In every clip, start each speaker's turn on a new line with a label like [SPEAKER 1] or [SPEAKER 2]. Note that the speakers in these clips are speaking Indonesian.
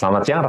[SPEAKER 1] Selamat siang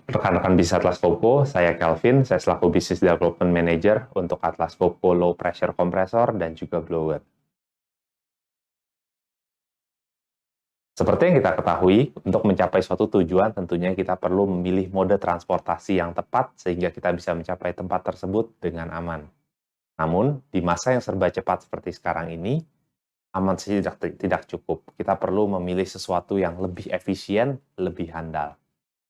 [SPEAKER 1] rekan-rekan bisnis Atlas Copco. Saya Kelvin, saya selaku Business Development Manager untuk Atlas Copco Low Pressure Compressor dan juga Blower. Seperti yang kita ketahui, untuk mencapai suatu tujuan tentunya kita perlu memilih mode transportasi yang tepat sehingga kita bisa mencapai tempat tersebut dengan aman. Namun, di masa yang serba cepat seperti sekarang ini, aman saja tidak cukup. Kita perlu memilih sesuatu yang lebih efisien, lebih handal.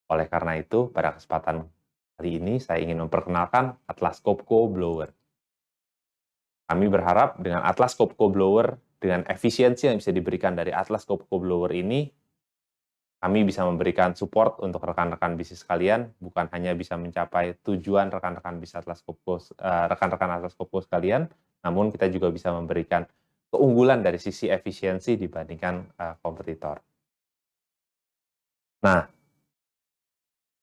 [SPEAKER 1] Oleh karena itu, pada kesempatan kali ini saya ingin memperkenalkan Atlas Copco Blower. Kami berharap dengan Atlas Copco Blower, dengan efisiensi yang bisa diberikan dari Atlas Copco Blower ini, kami bisa memberikan support untuk rekan-rekan bisnis kalian, bukan hanya bisa mencapai tujuan rekan-rekan bisnis rekan-rekan Atlas Copco sekalian, namun kita juga bisa memberikan keunggulan dari sisi efisiensi dibandingkan kompetitor. Nah,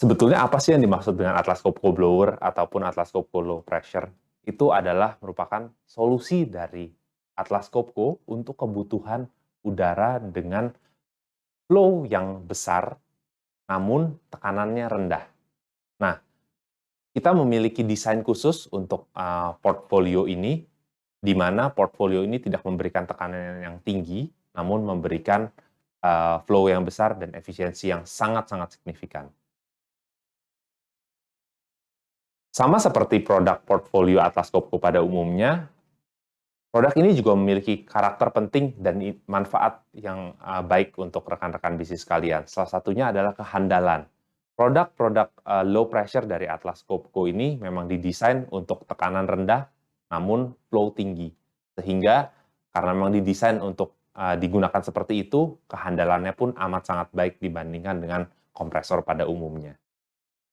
[SPEAKER 1] sebetulnya apa sih yang dimaksud dengan Atlas Copco Blower ataupun Atlas Copco Low Pressure? Itu adalah merupakan solusi dari Atlas Copco untuk kebutuhan udara dengan flow yang besar, namun tekanannya rendah. Nah, kita memiliki desain khusus untuk portfolio ini, di mana portfolio ini tidak memberikan tekanan yang tinggi, namun memberikan flow yang besar dan efisiensi yang sangat-sangat signifikan. Sama seperti produk portfolio Atlas Copco pada umumnya, produk ini juga memiliki karakter penting dan manfaat yang baik untuk rekan-rekan bisnis kalian. Salah satunya adalah kehandalan. Produk-produk low pressure dari Atlas Copco ini memang didesain untuk tekanan rendah, namun flow tinggi. Sehingga karena memang didesain untuk digunakan seperti itu, kehandalannya pun amat sangat baik dibandingkan dengan kompresor pada umumnya.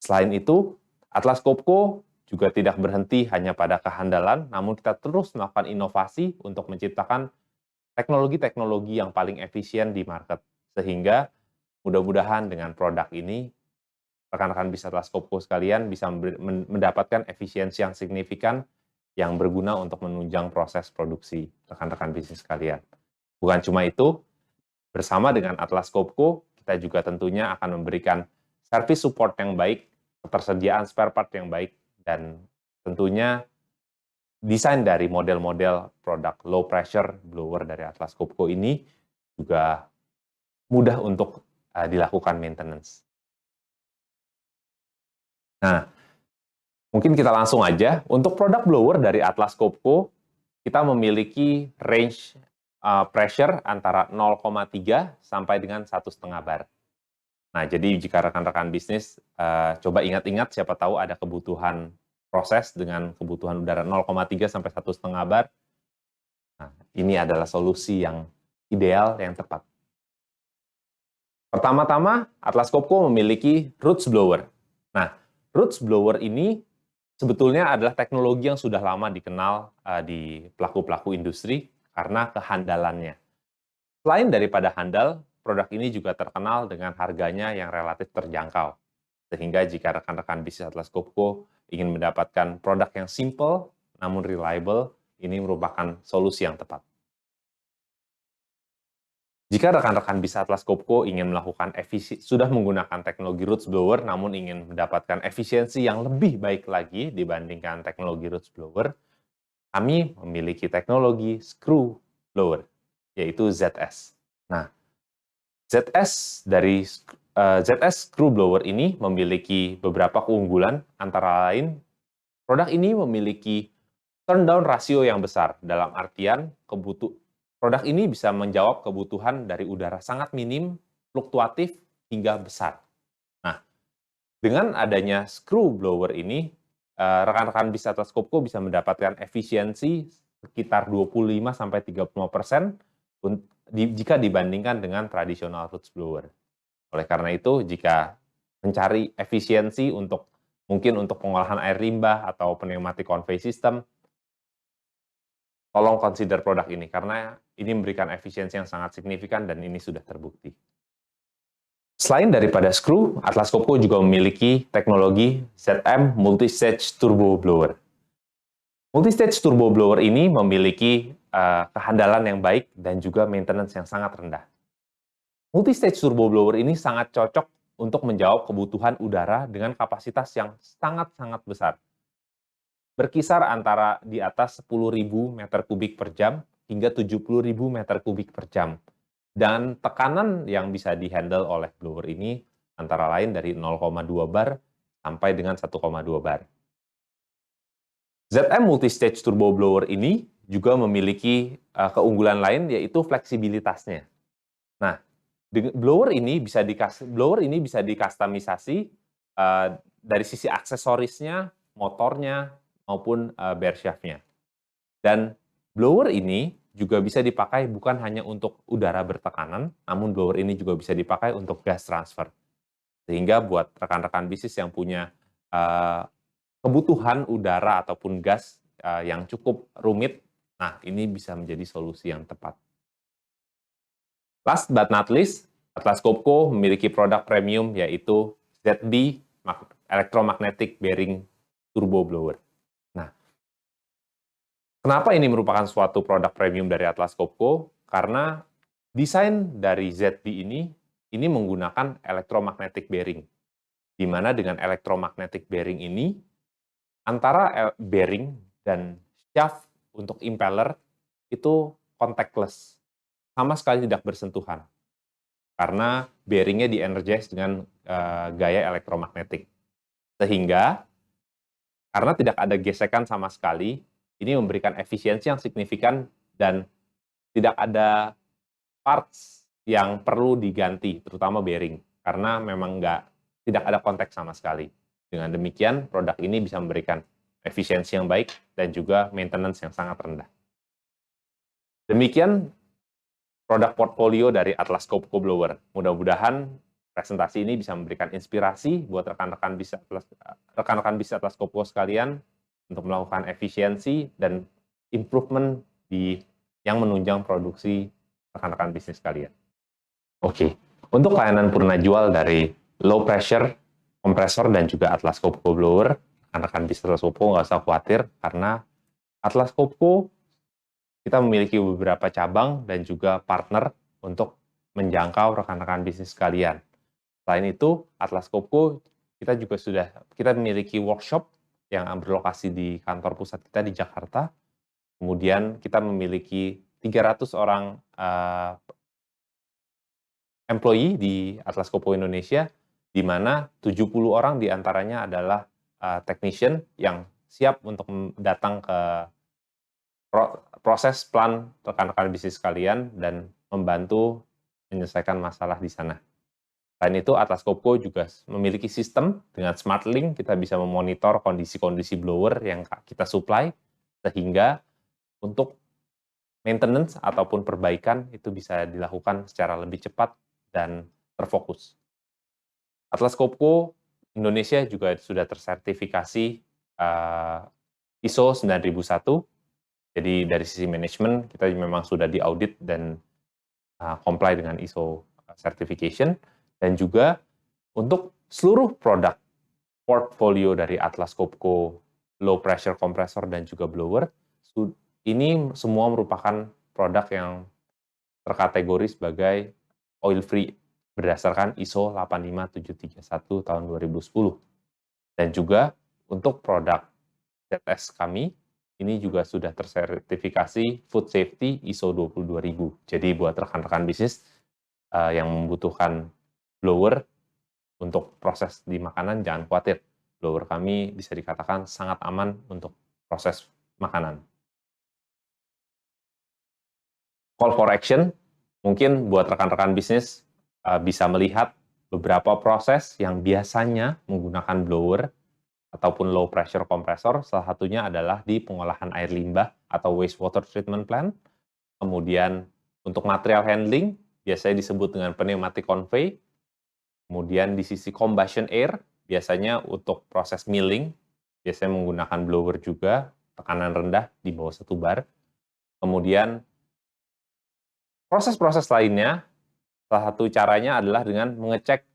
[SPEAKER 1] Selain itu, Atlas Copco juga tidak berhenti hanya pada kehandalan, namun kita terus melakukan inovasi untuk menciptakan teknologi-teknologi yang paling efisien di market. Sehingga mudah-mudahan dengan produk ini, rekan-rekan bisnis Atlas Copco sekalian bisa mendapatkan efisiensi yang signifikan yang berguna untuk menunjang proses produksi rekan-rekan bisnis kalian. Bukan cuma itu, bersama dengan Atlas Copco, kita juga tentunya akan memberikan service support yang baik, ketersediaan spare part yang baik, dan tentunya desain dari model-model produk low pressure blower dari Atlas Copco ini juga mudah untuk dilakukan maintenance. Nah, mungkin kita langsung aja. Untuk produk blower dari Atlas Copco, kita memiliki range pressure antara 0,3 sampai dengan 1,5 bar. Nah, jadi jika rekan-rekan bisnis coba ingat-ingat, siapa tahu ada kebutuhan proses dengan kebutuhan udara 0,3 sampai 1,5 bar. Nah, ini adalah solusi yang ideal, yang tepat. Pertama-tama, Atlas Copco memiliki roots blower. Nah, roots blower ini sebetulnya adalah teknologi yang sudah lama dikenal di pelaku-pelaku industri karena kehandalannya. Selain daripada handal, produk ini juga terkenal dengan harganya yang relatif terjangkau. Sehingga jika rekan-rekan bisnis Atlas Copco ingin mendapatkan produk yang simple namun reliable, ini merupakan solusi yang tepat. Jika rekan-rekan bisnis Atlas Copco ingin melakukan sudah menggunakan teknologi roots blower namun ingin mendapatkan efisiensi yang lebih baik lagi dibandingkan teknologi roots blower, kami memiliki teknologi screw blower, yaitu ZS. Nah, ZS screw blower ini memiliki beberapa keunggulan, antara lain produk ini memiliki turn down rasio yang besar, dalam artian produk ini bisa menjawab kebutuhan dari udara sangat minim, fluktuatif, hingga besar. Nah, dengan adanya screw blower ini, rekan-rekan bisnis Atlas Copco bisa mendapatkan efisiensi sekitar 25-30% jika dibandingkan dengan tradisional roots blower. Oleh karena itu, jika mencari efisiensi mungkin untuk pengolahan air limbah atau pneumatic convey system, tolong consider produk ini, karena ini memberikan efisiensi yang sangat signifikan dan ini sudah terbukti. Selain daripada screw, Atlas Copco juga memiliki teknologi ZM Multi-Stage Turbo Blower. Multi-Stage Turbo Blower ini memiliki kehandalan yang baik dan juga maintenance yang sangat rendah. Multi-Stage Turbo Blower ini sangat cocok untuk menjawab kebutuhan udara dengan kapasitas yang sangat-sangat besar. Berkisar antara di atas 10.000 meter kubik per jam hingga 70.000 meter kubik per jam. Dan tekanan yang bisa dihandle oleh blower ini antara lain dari 0,2 bar sampai dengan 1,2 bar. ZM Multistage Turbo Blower ini juga memiliki keunggulan lain, yaitu fleksibilitasnya. Nah, blower ini bisa dikustomisasi dari sisi aksesorisnya, motornya, maupun bare shaft-nya. Dan blower ini juga bisa dipakai bukan hanya untuk udara bertekanan, namun blower ini juga bisa dipakai untuk gas transfer. Sehingga buat rekan-rekan bisnis yang punya kebutuhan udara ataupun gas yang cukup rumit, nah ini bisa menjadi solusi yang tepat. Last but not least, Atlas Copco memiliki produk premium yaitu ZB Electromagnetic Bearing Turbo Blower. Nah, kenapa ini merupakan suatu produk premium dari Atlas Copco? Karena desain dari ZB ini menggunakan electromagnetic bearing, di mana dengan electromagnetic bearing ini, antara bearing dan shaft untuk impeller itu contactless, sama sekali tidak bersentuhan, karena bearingnya di-energize dengan gaya elektromagnetik. Sehingga, karena tidak ada gesekan sama sekali, ini memberikan efisiensi yang signifikan dan tidak ada parts yang perlu diganti, terutama bearing, karena memang tidak ada kontak sama sekali. Dengan demikian, produk ini bisa memberikan efisiensi yang baik dan juga maintenance yang sangat rendah. Demikian produk portfolio dari Atlas Copco Blower. Mudah-mudahan presentasi ini bisa memberikan inspirasi buat rekan-rekan bisnis Atlas Copco sekalian untuk melakukan efisiensi dan improvement yang menunjang produksi rekan-rekan bisnis kalian. Oke, untuk layanan purna jual dari low pressure, kompresor, dan juga Atlas Copco Blower, rekan-rekan bisnis Atlas Copco nggak usah khawatir, karena Atlas Copco kita memiliki beberapa cabang dan juga partner untuk menjangkau rekan-rekan bisnis sekalian. Selain itu, Atlas Copco kita memiliki workshop yang berlokasi di kantor pusat kita di Jakarta. Kemudian kita memiliki 300 orang employee di Atlas Copco Indonesia, di mana 70 orang diantaranya adalah technician yang siap untuk datang ke proses plan rekan-rekan bisnis kalian dan membantu menyelesaikan masalah di sana. Selain itu, Atlas Copco juga memiliki sistem dengan SmartLink, kita bisa memonitor kondisi-kondisi blower yang kita supply, sehingga untuk maintenance ataupun perbaikan itu bisa dilakukan secara lebih cepat dan terfokus. Atlas Copco Indonesia juga sudah tersertifikasi ISO 9001. Jadi dari sisi manajemen kita memang sudah diaudit dan comply dengan ISO certification, dan juga untuk seluruh produk portfolio dari Atlas Copco low pressure compressor dan juga blower, ini semua merupakan produk yang terkategori sebagai oil free berdasarkan ISO 85731 tahun 2010. Dan juga untuk produk ZS kami, ini juga sudah tersertifikasi Food Safety ISO 22000. Jadi buat rekan-rekan bisnis yang membutuhkan blower untuk proses di makanan, jangan khawatir. Blower kami bisa dikatakan sangat aman untuk proses makanan. Call for action, mungkin buat rekan-rekan bisnis bisa melihat beberapa proses yang biasanya menggunakan blower ataupun low pressure compressor, salah satunya adalah di pengolahan air limbah atau wastewater treatment plant. Kemudian untuk material handling, biasanya disebut dengan pneumatic convey. Kemudian di sisi combustion air, biasanya untuk proses milling, biasanya menggunakan blower juga, tekanan rendah di bawah 1 bar. Kemudian proses-proses lainnya, salah satu caranya adalah dengan mengecek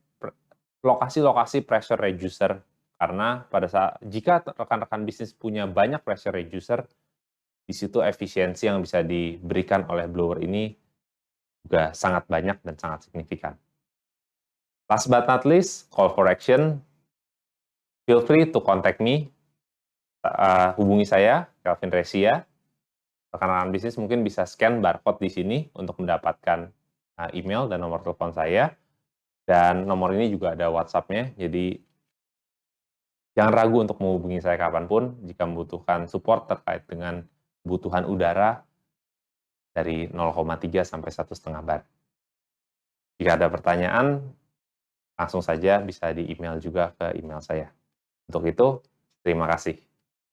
[SPEAKER 1] lokasi-lokasi pressure reducer. Karena jika rekan-rekan bisnis punya banyak pressure reducer, di situ efisiensi yang bisa diberikan oleh blower ini juga sangat banyak dan sangat signifikan. Last but not least, call for action. Feel free to contact me. Hubungi saya, Kelvin Resia. Rekan-rekan bisnis mungkin bisa scan barcode di sini untuk mendapatkan email dan nomor telepon saya. Dan nomor ini juga ada WhatsApp-nya, jadi jangan ragu untuk menghubungi saya kapanpun jika membutuhkan support terkait dengan kebutuhan udara dari 0,3 sampai 1,5 bar. Jika ada pertanyaan, langsung saja bisa di email juga ke email saya. Untuk itu, terima kasih.